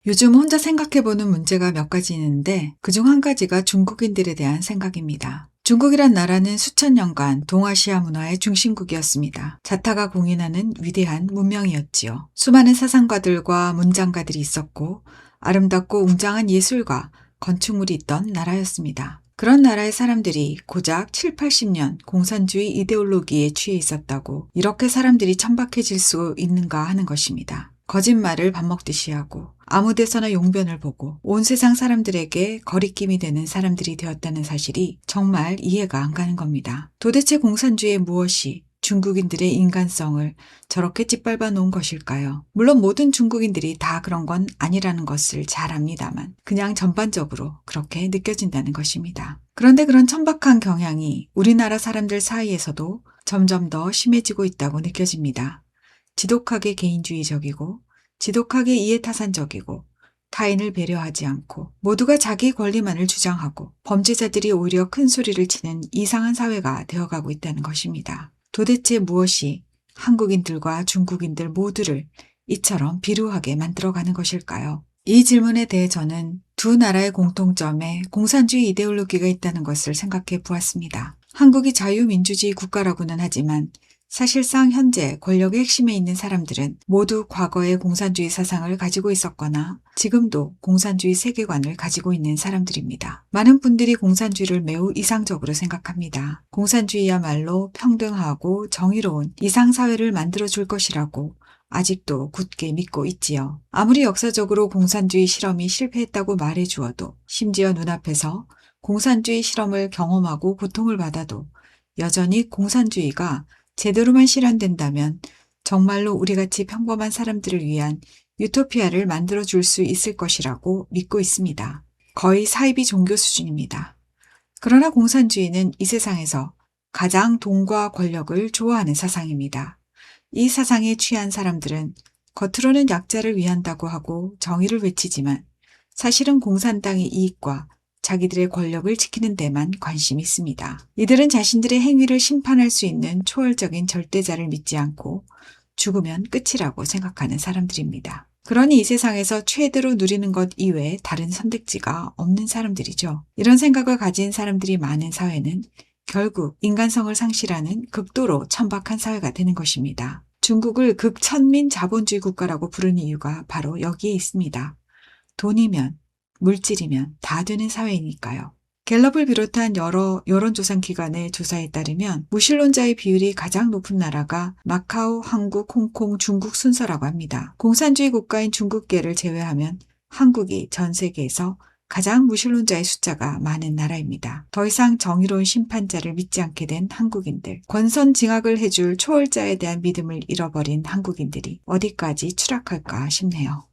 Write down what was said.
요즘 혼자 생각해보는 문제가 몇 가지 있는데 그중 한 가지가 중국인들에 대한 생각입니다. 중국이란 나라는 수천 년간 동아시아 문화의 중심국이었습니다. 자타가 공인하는 위대한 문명이었지요. 수많은 사상가들과 문장가들이 있었고 아름답고 웅장한 예술과 건축물이 있던 나라였습니다. 그런 나라의 사람들이 고작 7, 80년 공산주의 이데올로기에 취해 있었다고 이렇게 사람들이 천박해질 수 있는가 하는 것입니다. 거짓말을 밥 먹듯이 하고 아무 데서나 용변을 보고 온 세상 사람들에게 거리낌이 되는 사람들이 되었다는 사실이 정말 이해가 안 가는 겁니다. 도대체 공산주의의 무엇이 중국인들의 인간성을 저렇게 짓밟아 놓은 것일까요? 물론 모든 중국인들이 다 그런 건 아니라는 것을 잘 압니다만 그냥 전반적으로 그렇게 느껴진다는 것입니다. 그런데 그런 천박한 경향이 우리나라 사람들 사이에서도 점점 더 심해지고 있다고 느껴집니다. 지독하게 개인주의적이고 지독하게 이해타산적이고 타인을 배려하지 않고 모두가 자기 권리만을 주장하고 범죄자들이 오히려 큰 소리를 치는 이상한 사회가 되어가고 있다는 것입니다. 도대체 무엇이 한국인들과 중국인들 모두를 이처럼 비루하게 만들어가는 것일까요? 이 질문에 대해 저는 두 나라의 공통점에 공산주의 이데올로기가 있다는 것을 생각해 보았습니다. 한국이 자유민주주의 국가라고는 하지만 사실상 현재 권력의 핵심에 있는 사람들은 모두 과거의 공산주의 사상을 가지고 있었거나 지금도 공산주의 세계관을 가지고 있는 사람들입니다. 많은 분들이 공산주의를 매우 이상적으로 생각합니다. 공산주의야말로 평등하고 정의로운 이상사회를 만들어줄 것이라고 아직도 굳게 믿고 있지요. 아무리 역사적으로 공산주의 실험이 실패했다고 말해주어도 심지어 눈앞에서 공산주의 실험을 경험하고 고통을 받아도 여전히 공산주의가 제대로만 실현된다면 정말로 우리같이 평범한 사람들을 위한 유토피아를 만들어줄 수 있을 것이라고 믿고 있습니다. 거의 사이비 종교 수준입니다. 그러나 공산주의는 이 세상에서 가장 돈과 권력을 좋아하는 사상입니다. 이 사상에 취한 사람들은 겉으로는 약자를 위한다고 하고 정의를 외치지만 사실은 공산당의 이익과 자기들의 권력을 지키는 데만 관심이 있습니다. 이들은 자신들의 행위를 심판할 수 있는 초월적인 절대자를 믿지 않고 죽으면 끝이라고 생각하는 사람들입니다. 그러니 이 세상에서 최대로 누리는 것 이외에 다른 선택지가 없는 사람들이죠. 이런 생각을 가진 사람들이 많은 사회는 결국 인간성을 상실하는 극도로 천박한 사회가 되는 것입니다. 중국을 극천민 자본주의 국가라고 부르는 이유가 바로 여기에 있습니다. 돈이면 물질이면 다 되는 사회이니까요. 갤럽을 비롯한 여러 여론조사 기관의 조사에 따르면 무신론자의 비율이 가장 높은 나라가 마카오, 한국, 홍콩, 중국 순서라고 합니다. 공산주의 국가인 중국계를 제외하면 한국이 전 세계에서 가장 무신론자의 숫자가 많은 나라입니다. 더 이상 정의로운 심판자를 믿지 않게 된 한국인들, 권선징악을 해줄 초월자에 대한 믿음을 잃어버린 한국인들이 어디까지 추락할까 싶네요.